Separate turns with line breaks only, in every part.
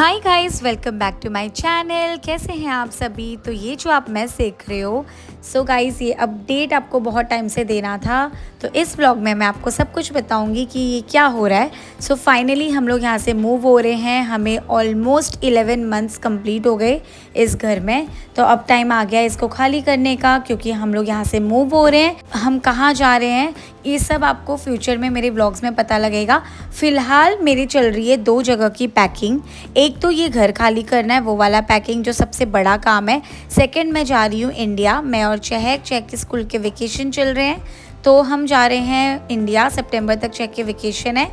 Hi guys, welcome back to my channel. कैसे हैं आप सभी। तो ये जो आप मैस देख रहे हो, सो गाइस ये अपडेट आपको बहुत टाइम से देना था। तो इस व्लॉग में मैं आपको सब कुछ बताऊंगी कि ये क्या हो रहा है। सो फाइनली हम लोग यहाँ से मूव हो रहे हैं। हमें ऑलमोस्ट 11 मंथ्स कंप्लीट हो गए इस घर में। तो अब टाइम आ गया इसको खाली करने का, क्योंकि हम लोग यहाँ से मूव हो रहे हैं। हम कहाँ जा रहे हैं ये सब आपको फ्यूचर में मेरे व्लॉग्स में पता लगेगा। फ़िलहाल मेरी चल रही है 2 जगह की पैकिंग। एक तो ये घर खाली करना है, वो वाला पैकिंग जो सबसे बड़ा काम है। सेकंड मैं जा रही हूँ इंडिया। मैं और चहक के स्कूल के वेकेशन चल रहे हैं, तो हम जा रहे हैं इंडिया। सितंबर तक चहक के वेकेशन है।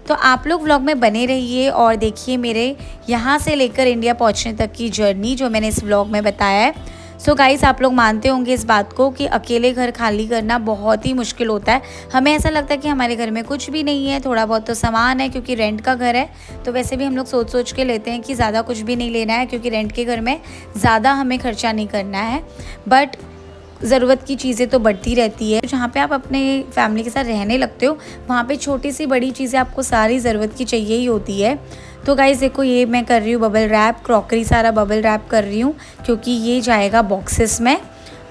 तो आप लोग व्लॉग में बने रहिए और देखिए मेरे यहाँ से लेकर इंडिया पहुँचने तक की जर्नी जो मैंने इस व्लॉग में बताया है। सो गाइस, आप लोग मानते होंगे इस बात को कि अकेले घर खाली करना बहुत ही मुश्किल होता है। हमें ऐसा लगता है कि हमारे घर में कुछ भी नहीं है, थोड़ा बहुत तो सामान है क्योंकि रेंट का घर है। तो वैसे भी हम लोग सोच सोच के लेते हैं कि ज़्यादा कुछ भी नहीं लेना है, क्योंकि रेंट के घर में ज़्यादा हमें खर्चा नहीं करना है। बट ज़रूरत की चीज़ें तो बढ़ती रहती है। जहाँ पे आप अपने फैमिली के साथ रहने लगते हो, वहाँ पे छोटी सी बड़ी चीज़ें आपको सारी ज़रूरत की चाहिए ही होती है। तो गाइस देखो, ये मैं कर रही हूँ बबल रैप, क्रॉकरी सारा बबल रैप कर रही हूँ, क्योंकि ये जाएगा बॉक्सेस में।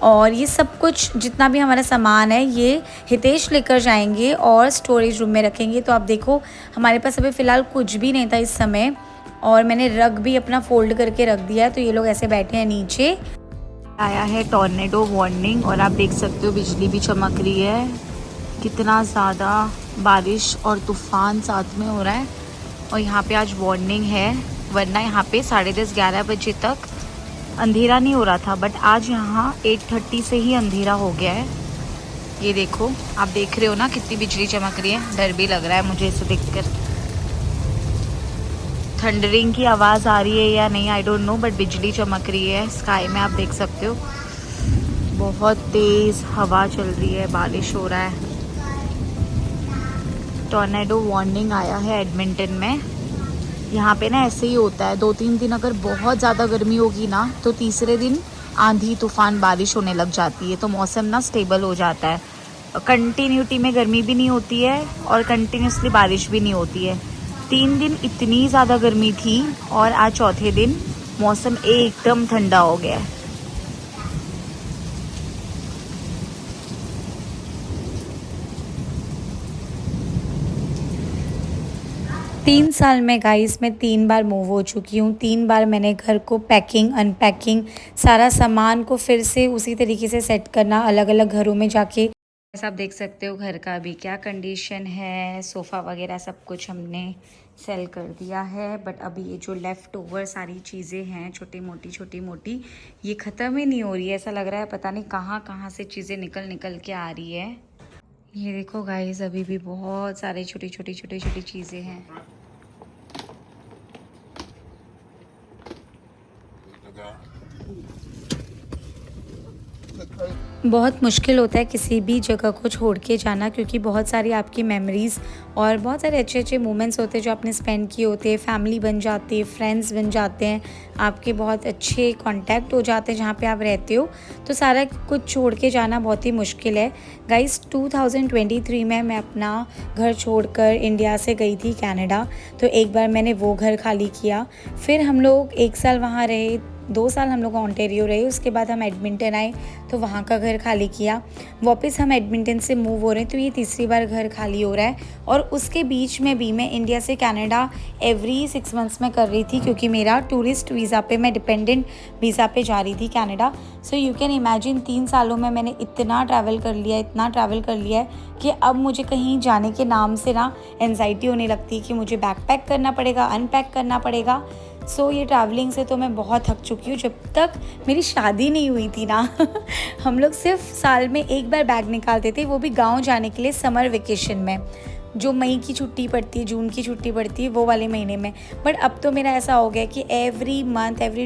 और ये सब कुछ जितना भी हमारा सामान है ये हितेश लेकर जाएंगे और स्टोरेज रूम में रखेंगे। तो आप देखो, हमारे पास अभी फ़िलहाल कुछ भी नहीं था इस समय, और मैंने रग भी अपना फोल्ड करके रख दिया है। तो ये लोग ऐसे बैठे हैं नीचे। आया है टॉर्नेडो वार्निंग, और आप देख सकते हो बिजली भी चमक रही है। कितना ज़्यादा बारिश और तूफान साथ में हो रहा है। और यहाँ पे आज वार्निंग है, वरना यहाँ पे 10:30-11 बजे तक अंधेरा नहीं हो रहा था। बट आज यहाँ 8:30 से ही अंधेरा हो गया है। ये देखो, आप देख रहे हो ना कितनी बिजली चमक रही है। डर भी लग रहा है मुझे इसे देखकर। थंडरिंग की आवाज़ आ रही है या नहीं आई डोंट नो, बट बिजली चमक रही है स्काई में, आप देख सकते हो। बहुत तेज़ हवा चल रही है, बारिश हो रहा है। टॉर्नेडो वार्निंग आया है एडमिंटन में। यहाँ पे ना ऐसे ही होता है, 2-3 दिन अगर बहुत ज़्यादा गर्मी होगी ना, तो तीसरे दिन आंधी तूफान बारिश होने लग जाती है। तो मौसम ना स्टेबल हो जाता है। कंटिन्यूटी में गर्मी भी नहीं होती है और कंटिन्यूसली बारिश भी नहीं होती है। 3 दिन इतनी ज़्यादा गर्मी थी, और आज चौथे दिन मौसम एकदम ठंडा हो गया है। 3 साल में गाइस मैं 3 बार मूव हो चुकी हूँ। 3 बार मैंने घर को पैकिंग अनपैकिंग, सारा सामान को फिर से उसी तरीके से सेट करना अलग अलग घरों में जाके। ऐसा आप देख सकते हो घर का भी क्या कंडीशन है। सोफ़ा वगैरह सब कुछ हमने सेल कर दिया है। बट अभी ये जो लेफ़्ट ओवर सारी चीज़ें हैं, छोटी मोटी, ये ख़त्म ही नहीं हो रही है। ऐसा लग रहा है पता नहीं कहाँ कहाँ से चीज़ें निकल के आ रही है। ये देखो गाइस, अभी भी बहुत सारे छोटी छोटी चीज़ें हैं। बहुत मुश्किल होता है किसी भी जगह को छोड़ के जाना, क्योंकि बहुत सारी आपकी मेमोरीज़ और बहुत सारे अच्छे अच्छे मोमेंट्स होते हैं जो आपने स्पेंड किए होते हैं। फैमिली बन जाती है, फ्रेंड्स बन जाते हैं, आपके बहुत अच्छे कांटेक्ट हो जाते हैं जहाँ पे आप रहते हो। तो सारा कुछ छोड़ के जाना बहुत ही मुश्किल है। गाइस 2023 में मैं अपना घर छोड़कर इंडिया से गई थी कनाडा। तो एक बार मैंने वो घर खाली किया, फिर हम लोग 1 साल वहाँ रहे, 2 साल हम लोग ओंटारियो रहे। उसके बाद हम एडमिंटन आए तो वहाँ का घर खाली किया। वापस हम एडमिंटन से मूव हो रहे हैं, तो ये तीसरी बार घर खाली हो रहा है। और उसके बीच में भी मैं इंडिया से कनाडा एवरी 6 मंथ्स में कर रही थी, क्योंकि मेरा टूरिस्ट वीज़ा पे, मैं डिपेंडेंट वीज़ा पे जा रही थी Canada. So you can imagine 3 सालों में मैंने इतना ट्रैवल कर लिया है कि अब मुझे कहीं जाने के नाम से ना एंजाइटी होने लगती है कि मुझे बैकपैक करना पड़ेगा, अनपैक करना पड़ेगा। सो ये ट्रैवलिंग से तो मैं बहुत थक चुकी हूँ। जब तक मेरी शादी नहीं हुई थी ना हम लोग सिर्फ साल में 1 बार बैग निकालते थे, वो भी गांव जाने के लिए समर वेकेशन में, जो मई की छुट्टी पड़ती है, जून की छुट्टी पड़ती है, वो वाले महीने में। बट अब तो मेरा ऐसा हो गया कि एवरी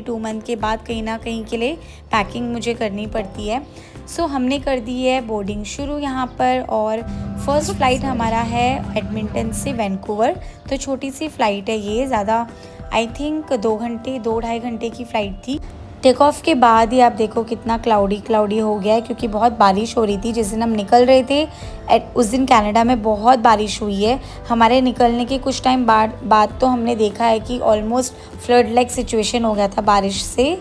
2 मंथ के बाद कहीं ना कहीं के लिए पैकिंग मुझे करनी पड़ती है। सो हमने कर दी है बोर्डिंग शुरू यहाँ पर, और फर्स्ट फ़्लाइट हमारा है एडमिंटन से वैंकूवर। तो छोटी सी फ़्लाइट है ये, ज़्यादा आई थिंक 2 घंटे 2-2.5 घंटे की फ़्लाइट थी। टेक ऑफ के बाद ही आप देखो कितना क्लाउडी क्लाउडी हो गया है, क्योंकि बहुत बारिश हो रही थी जिस दिन हम निकल रहे थे। उस दिन कनाडा में बहुत बारिश हुई है। हमारे निकलने के कुछ टाइम बाद तो हमने देखा है कि ऑलमोस्ट फ्लड लाइक सिचुएशन हो गया था बारिश से।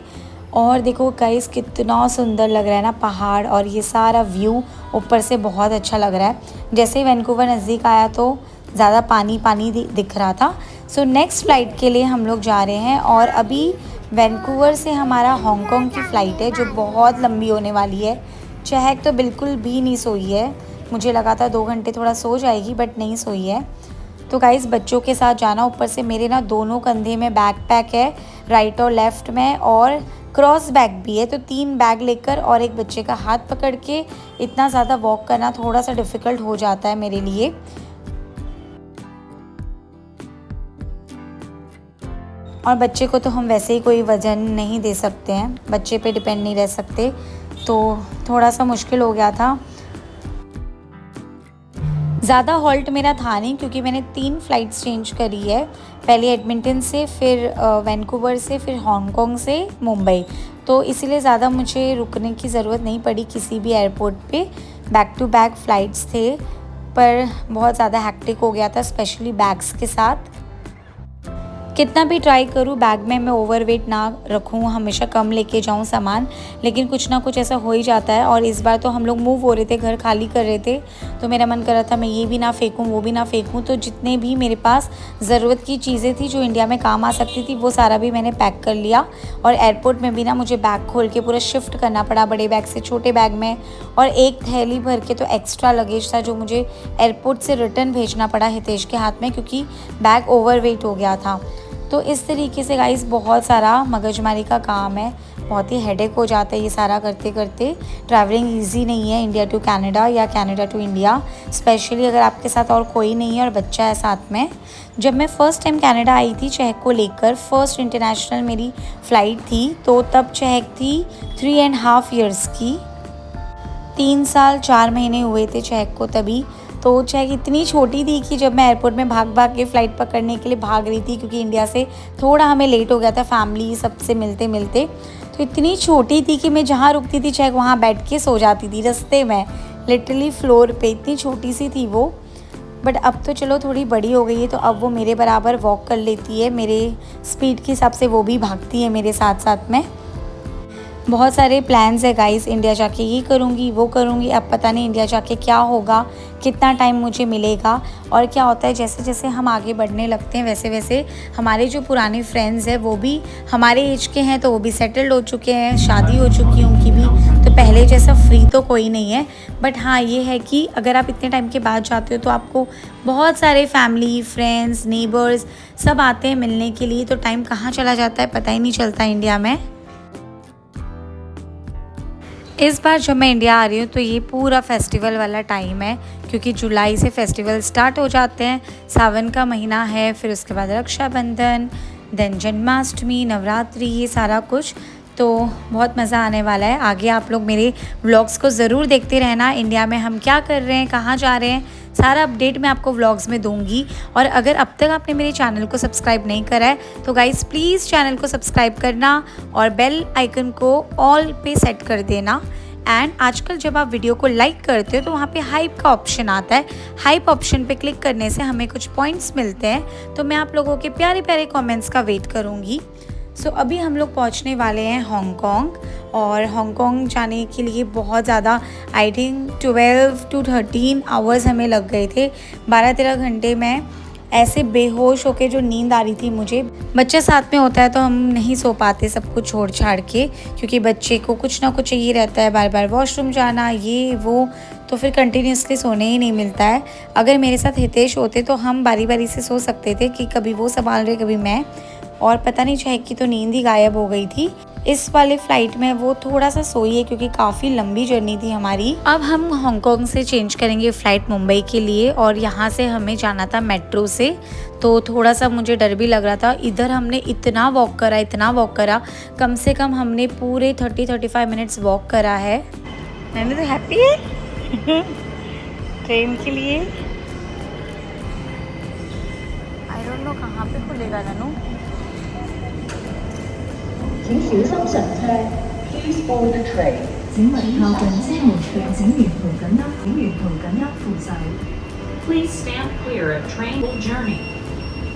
और देखो गाइस कितना सुंदर लग रहा है ना पहाड़, और ये सारा व्यू ऊपर से बहुत अच्छा लग रहा है। जैसे ही वैंकूवर नज़दीक आया तो ज़्यादा पानी पानी दिख रहा था। सो नेक्स्ट फ़्लाइट के लिए हम लोग जा रहे हैं, और अभी वैंकूवर से हमारा हांगकांग की फ़्लाइट है जो बहुत लंबी होने वाली है। चहक तो बिल्कुल भी नहीं सोई है, मुझे लगा था 2 घंटे थोड़ा सो जाएगी, बट नहीं सोई है। तो गाइस बच्चों के साथ जाना, ऊपर से मेरे ना दोनों कंधे में बैकपैक है, राइट और लेफ़्ट में, और क्रॉस बैग भी है। तो 3 बैग लेकर और एक बच्चे का हाथ पकड़ के इतना ज़्यादा वॉक करना थोड़ा सा डिफ़िकल्ट हो जाता है मेरे लिए। और बच्चे को तो हम वैसे ही कोई वज़न नहीं दे सकते हैं, बच्चे पे डिपेंड नहीं रह सकते, तो थोड़ा सा मुश्किल हो गया था। ज़्यादा हॉल्ट मेरा था नहीं, क्योंकि मैंने 3 फ़्लाइट्स चेंज करी है, पहले एडमिंटन से, फिर वैंकूवर से, फिर हांगकांग से मुंबई। तो इसीलिए ज़्यादा मुझे रुकने की ज़रूरत नहीं पड़ी किसी भी एयरपोर्ट पे। बैक टू बैक फ़्लाइट्स थे, पर बहुत ज़्यादा हैक्टिक हो गया था, स्पेशली बैग्स के साथ। कितना भी ट्राई करूँ बैग में मैं ओवरवेट ना रखूँ, हमेशा कम लेके जाऊँ सामान, लेकिन कुछ ना कुछ ऐसा हो ही जाता है। और इस बार तो हम लोग मूव हो रहे थे, घर खाली कर रहे थे, तो मेरा मन कर रहा था मैं ये भी ना फेंकूँ वो भी ना फेंकूँ। तो जितने भी मेरे पास ज़रूरत की चीज़ें थी जो इंडिया में काम आ सकती थी, वो सारा भी मैंने पैक कर लिया। और एयरपोर्ट में भी ना मुझे बैग खोल के पूरा शिफ्ट करना पड़ा, बड़े बैग से छोटे बैग में। और एक थैली भर के तो एक्स्ट्रा लगेज था जो मुझे एयरपोर्ट से रिटर्न भेजना पड़ा हितेश के हाथ में, क्योंकि बैग ओवरवेट हो गया था। तो इस तरीके से गाइस बहुत सारा मगजमारी का काम है, बहुत ही हेडेक हो जाता है ये सारा करते करते। ट्रैवलिंग इजी नहीं है इंडिया टू कनाडा या कनाडा टू इंडिया, स्पेशली अगर आपके साथ और कोई नहीं है और बच्चा है साथ में। जब मैं फ़र्स्ट टाइम कनाडा आई थी चहक को लेकर, फ़र्स्ट इंटरनेशनल मेरी फ़्लाइट थी, तो तब चहक थी 3.5 ईयर्स की, 3 साल 4 महीने हुए थे चहक को तभी। तो चहक इतनी छोटी थी कि जब मैं एयरपोर्ट में भाग भाग के फ़्लाइट पकड़ने के लिए भाग रही थी, क्योंकि इंडिया से थोड़ा हमें लेट हो गया था फैमिली सबसे मिलते मिलते, तो इतनी छोटी थी कि मैं जहाँ रुकती थी चहक वहाँ बैठ के सो जाती थी रास्ते में, लिटरली फ्लोर पे, इतनी छोटी सी थी वो। बट अब तो चलो थोड़ी बड़ी हो गई है, तो अब वो मेरे बराबर वॉक कर लेती है, मेरे स्पीड के हिसाब से वो भी भागती है मेरे साथ साथ में। बहुत सारे प्लान्स है गाइस, इंडिया जाके ये करूँगी वो करूँगी, अब पता नहीं इंडिया जाके क्या होगा, कितना टाइम मुझे मिलेगा। और क्या होता है जैसे जैसे हम आगे बढ़ने लगते हैं वैसे वैसे हमारे जो पुराने फ्रेंड्स हैं वो भी हमारे एज के हैं, तो वो भी सेटल्ड हो चुके हैं, शादी हो चुकी है उनकी भी, तो पहले जैसा फ्री तो कोई नहीं है। बट हाँ ये है कि अगर आप इतने टाइम के बाद जाते हो तो आपको बहुत सारे फैमिली फ्रेंड्स नेबर्स सब आते हैं मिलने के लिए, तो टाइम कहाँ चला जाता है पता ही नहीं चलता इंडिया में। इस बार जब मैं इंडिया आ रही हूँ तो ये पूरा फेस्टिवल वाला टाइम है, क्योंकि जुलाई से फेस्टिवल स्टार्ट हो जाते हैं, सावन का महीना है, फिर उसके बाद रक्षाबंधन, देन जन्माष्टमी, नवरात्रि, ये सारा कुछ, तो बहुत मज़ा आने वाला है। आगे आप लोग मेरे व्लॉग्स को ज़रूर देखते रहना, इंडिया में हम क्या कर रहे हैं, कहाँ जा रहे हैं, सारा अपडेट मैं आपको व्लॉग्स में दूंगी। और अगर अब तक आपने मेरे चैनल को सब्सक्राइब नहीं करा है तो गाइस प्लीज़ चैनल को सब्सक्राइब करना और बेल आइकन को ऑल पे सेट कर देना। एंड आजकल जब आप वीडियो को लाइक करते हो तो वहाँ पे हाइप का ऑप्शन आता है, हाइप ऑप्शन पे क्लिक करने से हमें कुछ पॉइंट्स मिलते हैं, तो मैं आप लोगों के प्यारे प्यारे कमेंट्स का वेट करूँगी। सो अभी हम लोग पहुंचने वाले हैं हांगकांग, और हांगकांग जाने के लिए बहुत ज़्यादा आई थिंक 12 to 13 आवर्स हमें लग गए थे, 12-13 घंटे में ऐसे बेहोश होके जो नींद आ रही थी मुझे। बच्चे साथ में होता है तो हम नहीं सो पाते सब कुछ छोड़ छाड़ के, क्योंकि बच्चे को कुछ ना कुछ चाहिए रहता है, बार बार वॉशरूम जाना ये वो, तो फिर कंटिन्यूसली सोने ही नहीं मिलता है। अगर मेरे साथ हितेश होते तो हम बारी बारी से सो सकते थे कि कभी वो संभाल रहे कभी मैं, और पता नहीं चहक की तो नींद ही गायब हो गई थी। इस वाले फ़्लाइट में वो थोड़ा सा सोई है क्योंकि काफ़ी लंबी जर्नी थी हमारी। अब हम हांगकांग से चेंज करेंगे फ़्लाइट मुंबई के लिए, और यहाँ से हमें जाना था मेट्रो से, तो थोड़ा सा मुझे डर भी लग रहा था। इधर हमने इतना वॉक करा, कम से कम हमने पूरे 30-35 मिनट्स वॉक करा है। मैंने तो हैप्पी है ट्रेन के लिए। आई डोंट नो कहाँ पे खुलेगा नानू।
請小心上車。Please board the train。請勿靠近車門並請沿途緊握扶手。
Please stand clear of train journey。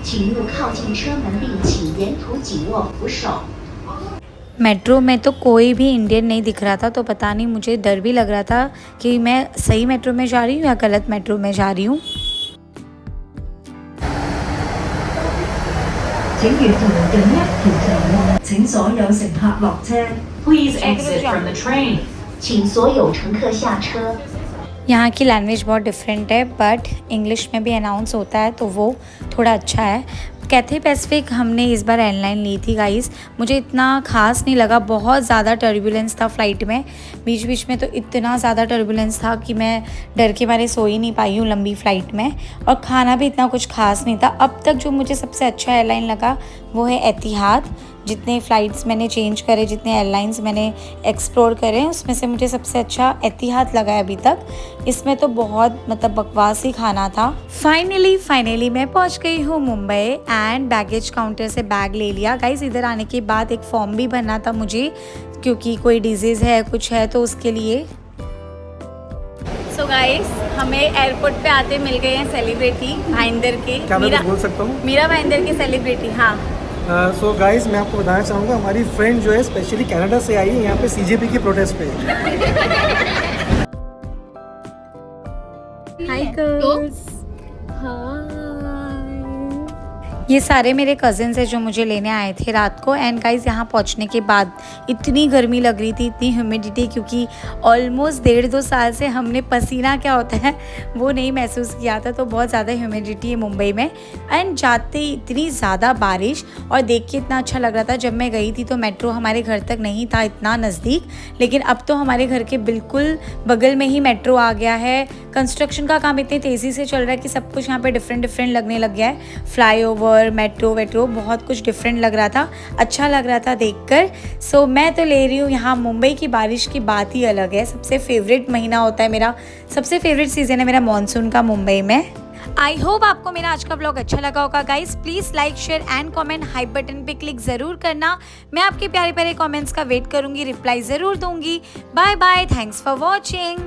請勿靠近車門並請沿途緊握扶手。
मेट्रो में तो कोई भी इंडियन नहीं दिख रहा था, तो पता नहीं, मुझे डर भी लग रहा था कि मैं सही मेट्रो में जा रही हूँ या गलत मेट्रो में जा रही हूँ।
Please exit from the train。
請所有乘客下車。
यहाँ की लैंग्वेज बहुत डिफरेंट है, बट इंग्लिश में भी अनाउंस होता है तो वो थोड़ा अच्छा है। कैथे पैसिफिक हमने इस बार एयरलाइन ली थी गाइस। मुझे इतना खास नहीं लगा, बहुत ज़्यादा टर्बुलेंस था फ़्लाइट में, बीच बीच में तो इतना ज़्यादा टर्बुलेंस था कि मैं डर के मारे सो ही नहीं पाई हूँ लंबी फ़्लाइट में। और खाना भी इतना कुछ खास नहीं था। अब तक जो मुझे सबसे अच्छा एयरलाइन लगा वो है एतिहाद। जितने फ़्लाइट्स मैंने चेंज करे, जितने एयरलाइंस मैंने एक्सप्लोर करे, उसमें से मुझे सबसे अच्छा एतिहाद लगा है अभी तक। इसमें तो बहुत मतलब बकवास ही खाना था। फाइनली मैं पहुंच गई हूँ मुंबई एंड बैगेज काउंटर से बैग ले लिया। गाइस इधर आने के बाद एक फॉर्म भी भरना था मुझे, क्योंकि कोई डिजीज़ है कुछ है तो उसके लिए। सो गाइस हमें एयरपोर्ट पे आते मिल गए हैं सेलिब्रिटी भाईंदर के।
क्या मैं कुछ बोल सकता हूँ?
मेरा भाईंदर के सेलिब्रिटी। हाँ
सो गाइस मैं आपको बताना चाहूँगा, हमारी फ्रेंड जो है स्पेशली कनाडा से आई है यहाँ पे सीजेपी की प्रोटेस्ट पे।
Hi girls. ये सारे मेरे कज़िन्स हैं जो मुझे लेने आए थे रात को। एंड गाइस यहाँ पहुँचने के बाद इतनी गर्मी लग रही थी, इतनी ह्यूमिडिटी, क्योंकि ऑलमोस्ट 1.5-2 साल से हमने पसीना क्या होता है वो नहीं महसूस किया था। तो बहुत ज़्यादा ह्यूमिडिटी है मुंबई में। एंड जाते ही इतनी ज़्यादा बारिश, और देख के इतना अच्छा लग रहा था। जब मैं गई थी तो मेट्रो हमारे घर तक नहीं था इतना नज़दीक, लेकिन अब तो हमारे घर के बिल्कुल बगल में ही मेट्रो आ गया है। कंस्ट्रक्शन का काम इतनी तेज़ी से चल रहा है कि सब कुछ यहाँ पे डिफरेंट लगने लग गया है। फ्लाईओवर, मेट्रो वेट्रो, बहुत कुछ डिफरेंट लग रहा था, अच्छा लग रहा था देखकर। सो मैं तो ले रही हूँ यहाँ मुंबई की बारिश की बात ही अलग है। सबसे फेवरेट महीना होता है मेरा, सबसे फेवरेट सीज़न है मेरा मानसून का मुंबई में। आई होप आपको मेरा आज का व्लॉग अच्छा लगा होगा guys. Please like share and comment, hype button पे क्लिक ज़रूर करना। मैं आपके प्यारे प्यारे कमेंट्स का वेट करूँगी, रिप्लाई ज़रूर दूँगी। Bye bye, thanks for watching.